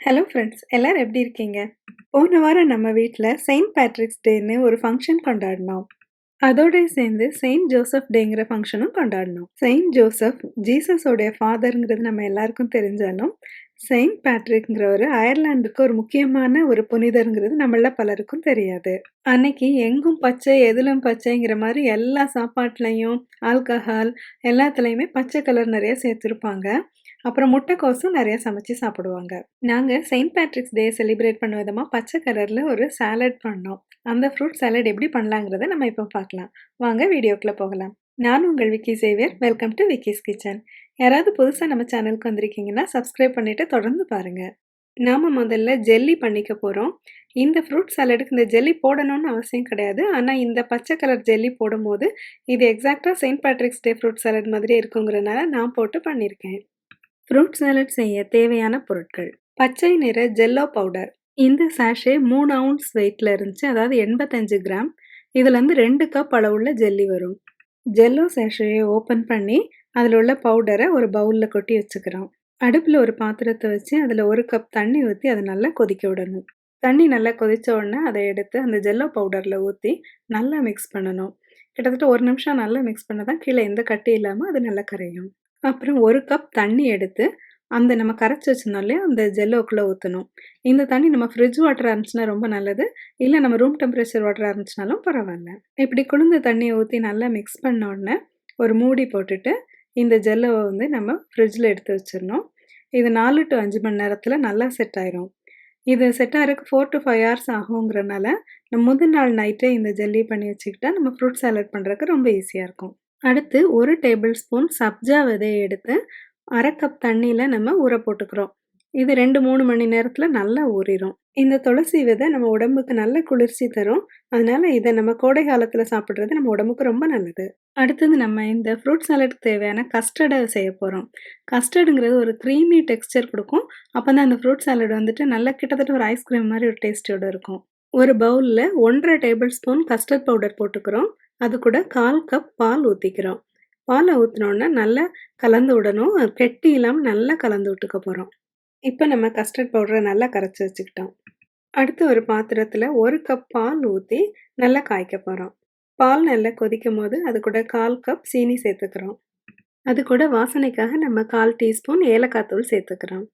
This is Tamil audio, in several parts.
ஹலோ ஃப்ரெண்ட்ஸ், எல்லாரும் எப்படி இருக்கீங்க? போன வாரம் நம்ம வீட்ல செயின்ட் பேட்ரிக்ஸ் டேன்னு ஒரு ஃபங்க்ஷன் கொண்டாடினோம். அதோட சேர்ந்து செயின்ட் ஜோசப் டேங்கிற ஃபங்க்ஷனும் கொண்டாடினோம். செயின்ட் ஜோசப் ஜீசஸோடைய ஃபாதர்ங்கிறது நம்ம எல்லாருக்கும் தெரிஞ்சாலும், செயின்ட் பேட்ரிக்ங்கிறவரு அயர்லாந்துக்கு ஒரு முக்கியமான ஒரு புனிதர்ங்கிறது நம்மள பலருக்கும் தெரியாது. அன்னைக்கு எங்கும் பச்சை, எதிலும் பச்சைங்கிற மாதிரி எல்லா சாப்பாட்டுலயும், ஆல்கஹால் எல்லாத்துலயுமே பச்சை கலர் நிறைய சேர்த்துருப்பாங்க. அப்புறம் முட்டைக்கோஸும் நிறைய சமைச்சு சாப்பிடுவாங்க. நாங்க செயின்ட் பேட்ரிக்ஸ் டே செலிப்ரேட் பண்ண விதமா பச்சை கலர்ல ஒரு சாலட் பண்ணோம். அந்த ஃப்ரூட் சாலட் எப்படி பண்ணலாங்கிறத நம்ம இப்போ பார்க்கலாம். வாங்க வீடியோக்குள்ள போகலாம். நான் உங்கள் Vicky Xavier. Welcome to Vicky's kitchen. யாராவது புதுசா நம்ம சேனலுக்கு வந்திருக்கீங்கன்னா சப்ஸ்கிரைப் பண்ணிட்டு தொடர்ந்து பாருங்க. நாம முதல்ல ஜெல்லி பண்ணிக்க போறோம். இந்த ஃப்ரூட் சாலடுக்கு இந்த ஜெல்லி போடணும்னு அவசியம் கிடையாது. ஆனா இந்த பச்சை கலர் ஜெல்லி போடும்போது இது எக்ஸாக்டா செயின்ட் பேட்ரிக்ஸ் டே ஃப்ரூட் சாலட் மாதிரி இருக்குங்கிறனால நான் போட்டு பண்ணியிருக்கேன். ஃப்ரூட் சாலட் செய்ய தேவையான பொருட்கள்: பச்சை நிற ஜெல்லோ பவுடர். இந்த சாஷே 3 ounce வெயிட்ல இருந்துச்சு, அதாவது 85 கிராம். இதுல இருந்து 2 கப் அளவுள்ள ஜெல்லி வரும். ஜெல்லோ சாஷையை ஓப்பன் பண்ணி அதில் உள்ள பவுடரை ஒரு பவுல்ல கொட்டி வச்சுக்கிறோம். அடுப்பில் ஒரு பாத்திரத்தை வச்சு அதில் 1 கப் தண்ணி ஊற்றி அதை நல்லா கொதிக்க விடணும். தண்ணி நல்லா கொதிச்ச உடனே அதை எடுத்து அந்த ஜெல்லோ பவுடரில் ஊற்றி நல்லா மிக்ஸ் பண்ணணும். கிட்டத்தட்ட 1 நிமிஷம் நல்லா மிக்ஸ் பண்ண தான் கீழே எந்த கட்டி இல்லாமல் அது நல்லா கரையும். அப்புறம் 1 கப் தண்ணி எடுத்து அந்த நம்ம கரைச்சி வச்சிருந்தோம் இல்லையா, அந்த ஜெல்லோக்குள்ளே ஊற்றணும். இந்த தண்ணி நம்ம ஃப்ரிட்ஜ் வாட்டராக இருந்துச்சுன்னா ரொம்ப நல்லது, இல்லை நம்ம ரூம் டெம்பரேச்சர் வாட்டராக இருந்துச்சுனாலும் பரவாயில்ல. இப்படி குளிர்ந்த தண்ணியை ஊற்றி நல்லா மிக்ஸ் பண்ண உடனே ஒரு மூடி போட்டுட்டு இந்த ஜெல்லோவை வந்து நம்ம ஃப்ரிட்ஜில் எடுத்து வச்சிடணும். இது 4 to 5 மணி நேரத்தில் நல்லா செட் ஆயிரும். இது செட் ஆகிறதுக்கு 4 to 5 hours ஆகுங்கிறனால நம்ம முதல் நாள் நைட்டே இந்த ஜெல்லி பண்ணி வச்சுக்கிட்டா நம்ம ஃப்ரூட் சாலட் பண்ணுறதுக்கு ரொம்ப ஈஸியாக இருக்கும். அடுத்து 1 டேபிள் ஸ்பூன் சப்ஜா விதையை எடுத்து 1/2 கப் தண்ணியில் நம்ம ஊற போட்டுக்கிறோம். இது 2-3 மணி நேரத்தில் நல்லா ஊறிடும். இந்த துளசி விதை நம்ம உடம்புக்கு நல்ல குளிர்ச்சி தரும். அதனால இதை நம்ம கோடை காலத்தில் சாப்பிட்றது நம்ம உடம்புக்கு ரொம்ப நல்லது. அடுத்தது நம்ம இந்த ஃப்ரூட் சாலட்க்கு தேவையான கஸ்டர்டை செய்ய போகிறோம். கஸ்டர்டுங்கிறது ஒரு க்ரீமி டெக்ஸ்டர் கொடுக்கும். அப்போ தான் அந்த ஃப்ரூட் சாலட் வந்துட்டு நல்லா கிட்டத்தட்ட ஒரு ஐஸ்கிரீம் மாதிரி ஒரு டேஸ்ட்டோடு இருக்கும். ஒரு பவுலில் 1/2 டேபிள் ஸ்பூன் கஸ்டர்ட் பவுடர் போட்டுக்கிறோம். அது கூட 1/4 கப் பால் ஊற்றிக்கிறோம். பாலை ஊற்றினோன்னா நல்லா கலந்து விடணும். கெட்டி இல்லாமல் நல்லா கலந்து விட்டுக்க போகிறோம். இப்போ நம்ம கஸ்டர்ட் பவுடரை நல்லா கரைச்சி வச்சுக்கிட்டோம். அடுத்து ஒரு பாத்திரத்தில் 1 கப் பால் ஊற்றி நல்லா காய்க்க போகிறோம். பால் நல்லா கொதிக்கும் போது அது கூட 1/4 கப் சீனி சேர்த்துக்கிறோம். அது கூட வாசனைக்காக நம்ம 1/4 டீஸ்பூன் ஏலக்காய் தூள் சேர்த்துக்கிறோம்.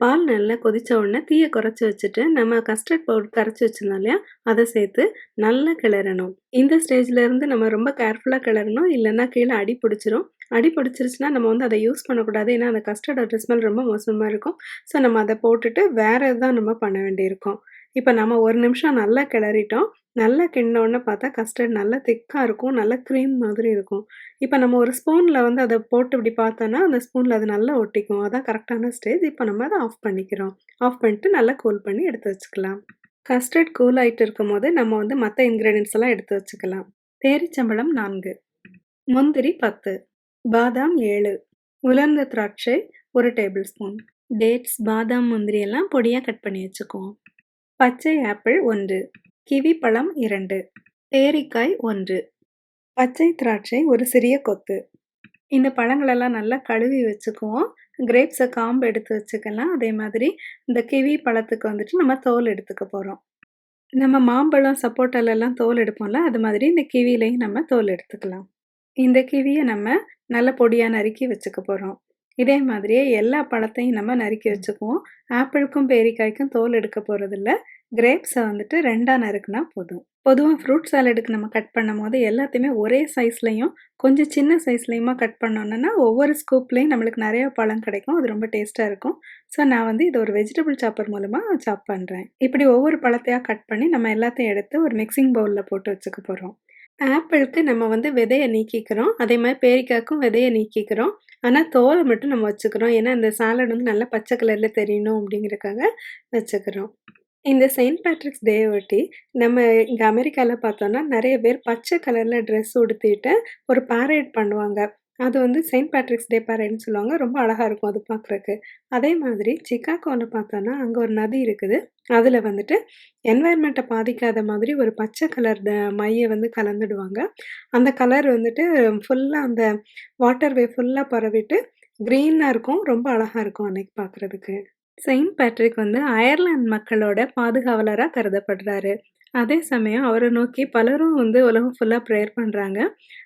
பால் நல்லா கொதிச்ச உடனே தீயை குறைச்சி வச்சுட்டு நம்ம கஸ்டர்ட் பவுடர் கரைச்சி வச்சிருந்தோம் இல்லையா, அதை சேர்த்து நல்லா கிளறணும். இந்த ஸ்டேஜில் இருந்து நம்ம ரொம்ப கேர்ஃபுல்லாக கிளறணும், இல்லைன்னா கீழே அடி பிடிச்சிரும். அடி பிடிச்சிருச்சுன்னா நம்ம வந்து அதை யூஸ் பண்ணக்கூடாது. ஏன்னா அந்த கஸ்டர்டோட ஸ்மெல் ரொம்ப மோசமாக இருக்கும். ஸோ நம்ம அதை போட்டுட்டு வேறு எதுதான் நம்ம பண்ண வேண்டியிருக்கும். இப்போ நம்ம 1 நிமிஷம் நல்லா கிளறிட்டோம். நல்லா கிண்டினோடனே பார்த்தா கஸ்டர்ட் நல்லா திக்காக இருக்கும், நல்லா க்ரீம் மாதிரி இருக்கும். இப்போ நம்ம ஒரு ஸ்பூனில் வந்து அதை போட்டு இப்படி பார்த்தோன்னா அந்த ஸ்பூனில் அது நல்லா ஒட்டிக்கும். அதான் கரெக்டான ஸ்டேஜ். இப்போ நம்ம அதை ஆஃப் பண்ணிக்கிறோம். ஆஃப் பண்ணிட்டு நல்லா கூல் பண்ணி எடுத்து வச்சுக்கலாம். கஸ்டர்ட் கூல் ஆகிட்டு இருக்கும் போது நம்ம வந்து மற்ற இன்க்ரீடியன்ஸ் எல்லாம் எடுத்து வச்சுக்கலாம். பேரிச்சம்பழம் 4, முந்திரி 10, பாதாம் 7, உலர்ந்த திராட்சை 1 டேபிள் ஸ்பூன், டேட்ஸ், பாதாம், முந்திரி எல்லாம் பொடியாக கட் பண்ணி வச்சுக்குவோம். பச்சை ஆப்பிள் 1, கிவி பழம் 2, பேரிக்காய் 1, பச்சை திராட்சை ஒரு சிறிய கொத்து. இந்த பழங்களெல்லாம் நல்லா கழுவி வச்சுக்குவோம். கிரேப்ஸை காம்பு எடுத்து வச்சுக்கலாம். அதே மாதிரி இந்த கிவி பழத்துக்கு வந்துட்டு நம்ம தோல் எடுத்துக்க போகிறோம். நம்ம மாம்பழம், சப்போட்டாலெல்லாம் தோல் எடுப்போம்ல, அது மாதிரி இந்த கிவிலையும் நம்ம தோல் எடுத்துக்கலாம். இந்த கிவியை நம்ம நல்ல பொடியாக நறுக்கி வச்சுக்க போகிறோம். இதே மாதிரியே எல்லா பழத்தையும் நம்ம நறுக்கி வச்சுக்குவோம். ஆப்பிளுக்கும் பேரிக்காய்க்கும் தோல் எடுக்க போகிறதில்ல. கிரேப்ஸை வந்துட்டு 2ஆக நறுக்குனா போதும். பொதுவாக ஃப்ரூட் சாலடுக்கு நம்ம கட் பண்ணும் போது எல்லாத்தையுமே ஒரே சைஸ்லையும் கொஞ்சம் சின்ன சைஸ்லையுமா கட் பண்ணோன்னா ஒவ்வொரு ஸ்கூப்லேயும் நம்மளுக்கு நிறைய பழம் கிடைக்கும். அது ரொம்ப டேஸ்ட்டாக இருக்கும். ஸோ நான் வந்து இது ஒரு வெஜிடபிள் சாப்பர் மூலமாக சாப் பண்ணுறேன். இப்படி ஒவ்வொரு பழத்தையாக கட் பண்ணி நம்ம எல்லாத்தையும் எடுத்து ஒரு மிக்சிங் பவுலில் போட்டு வச்சுக்க போகிறோம். ஆப்பிளுக்கு நம்ம வந்து விதையை நீக்கிக்கிறோம். அதே மாதிரி பேரிக்காய்க்கும் விதையை நீக்கிக்கிறோம். ஆனால் தோலை மட்டும் நம்ம வச்சுக்கிறோம். ஏன்னா இந்த சாலட் வந்து நல்லா பச்சை கலரில் தெரியணும் அப்படிங்கிறதுக்காக வச்சுக்கிறோம். இந்த செயின்ட் பேட்ரிக்ஸ் டே ஒட்டி நம்ம இங்கே அமெரிக்காவில் பார்த்தோன்னா நிறைய பேர் பச்சை கலரில் ட்ரெஸ் உடுத்திட்டு ஒரு பேரேட் பண்ணுவாங்க. அது வந்து செயின்ட் பேட்ரிக்ஸ் டே பேரேட்னு சொல்லுவாங்க. ரொம்ப அழகாக இருக்கும் அது பார்க்குறக்கு. அதே மாதிரி சிக்காகோவில் பார்த்தோன்னா அங்கே ஒரு நதி இருக்குது. அதில் வந்துட்டு என்வாயர்மெண்ட்டை பாதிக்காத மாதிரி ஒரு பச்சை கலர் மையை வந்து கலந்துடுவாங்க. அந்த கலர் வந்துட்டு ஃபுல்லாக அந்த வாட்டர்வே ஃபுல்லாக பரவிட்டு க்ரீனாக இருக்கும். ரொம்ப அழகாக இருக்கும் அன்னைக்கு பார்க்குறதுக்கு. செயின்ட் பேட்ரிக் வந்து அயர்லாந்து மக்களோட பாதுகாவலரா கருதப்படுறாரு. அதே சமயம் அவர நோக்கி பலரும் வந்து உலகம் ஃபுல்லா ப்ரேயர் பண்றாங்க.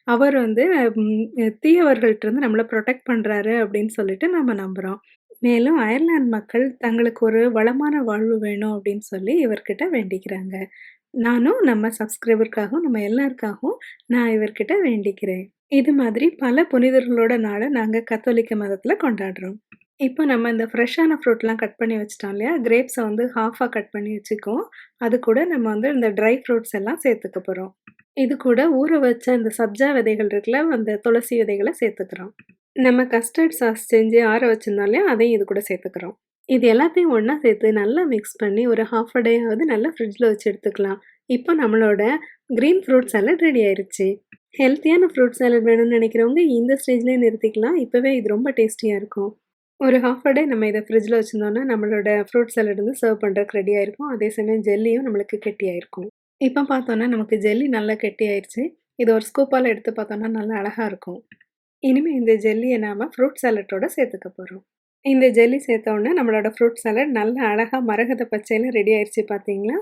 அவர் வந்து தீயவர்கள்ட்டருந்து நம்மள புரொடெக்ட் பண்றாரு அப்படின்னு சொல்லிட்டு நம்ம நம்புறோம். மேலும் அயர்லாந்து மக்கள் தங்களுக்கு ஒரு வளமான வாழ்வு வேணும் அப்படின்னு சொல்லி இவர்கிட்ட வேண்டிக்கிறாங்க. நானும் நம்ம சப்ஸ்கிரைபருக்காகவும், நம்ம எல்லாருக்காகவும் நான் இவர்கிட்ட வேண்டிக்கிறேன். இது மாதிரி பல புனிதர்களோட நாள நாங்க கத்தோலிக்க மதத்துல கொண்டாடுறோம். இப்போ நம்ம இந்த ஃப்ரெஷ்ஷான ஃப்ரூட்லாம் கட் பண்ணி வச்சுட்டோம் இல்லையா? கிரேப்ஸ வந்து ஹாஃபா கட் பண்ணி வச்சுக்குவோம். அது கூட நம்ம வந்து இந்த ட்ரை ஃப்ரூட்ஸ் எல்லாம் சேர்த்துக்க போறோம். இது கூட ஊற வச்ச இந்த சப்ஜா விதைகள் இருக்குல்ல, அந்த துளசி விதைகள சேர்த்துக்கிறோம். நம்ம கஸ்டர்ட் சாஸ் செஞ்சு ஆற வச்சிருந்தோம் இல்லையா? அதையும் இது கூட சேர்த்துக்கிறோம். இது எல்லாத்தையும் ஒண்ணா சேர்த்து நல்லா மிக்ஸ் பண்ணி ஒரு ஹாஃப் அ டே ஆவது நல்லா ஃப்ரிட்ஜ்ல வச்சு எடுத்துக்கலாம். இப்போ நம்மளோட கிரீன் ஃப்ரூட் சாலட் ரெடி ஆயிருச்சு. ஹெல்த்தியான ஃப்ரூட் சாலட் வேணும்னு நினைக்கிறவங்க இந்த ஸ்டேஜ்லயே நிறுத்திக்கலாம். இப்பவே இது ரொம்ப டேஸ்டியா இருக்கும். ஒரு ஹாஃப் அ டே நம்ம இத ஃப்ரிட்ஜ்ல வச்சிருந்தோம்னா, நம்மளோட ஃப்ரூட் சாலட் வந்து சர்வ் பண்றதுக்கு ரெடி ஆயிருக்கும். அதே சமயம் ஜெல்லியும் நம்மளுக்கு கெட்டியாயிருக்கும். இப்ப பார்த்தோம்னா, நமக்கு ஜெல்லி நல்லா கெட்டியாயிருச்சு. இத ஒரு ஸ்கூப்பால எடுத்து பார்த்தோம்னா, நல்லா அழகா இருக்கும். இனிமே இந்த ஜெல்லிய நாம ஃப்ரூட் சாலட்டோட சேர்த்துக்க போறோம். இந்த ஜெல்லி சேர்த்த உடனே நம்மளோட ஃப்ரூட் சாலட் நல்லா அழகா மரகத பச்சையில ரெடி ஆயிருச்சு பார்த்தீங்களா?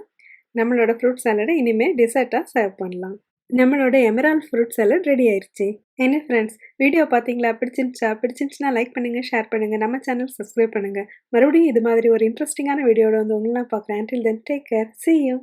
நம்மளோட ஃப்ரூட் சாலட இனிமே டெசர்ட்டா சர்வ் பண்ணலாம். நம்மளோட எமரால்ட் ஃப்ரூட் சாலட் ரெடி ஆயிருச்சு. என்ன ஃப்ரெண்ட்ஸ், வீடியோ பார்த்தீங்களா? பிடிச்சிருந்துச்சா? பிடிச்சிருந்துச்சுன்னா லைக் பண்ணுங்க, ஷேர் பண்ணுங்க. நம்ம சேனல் சப்ஸ்கிரைப் பண்ணுங்க. மறுபடியும் இது மாதிரி ஒரு இன்ட்ரெஸ்டிங்கான வீடியோட வந்து உங்கள நான் பார்க்குறேன். Until then, take care. See you.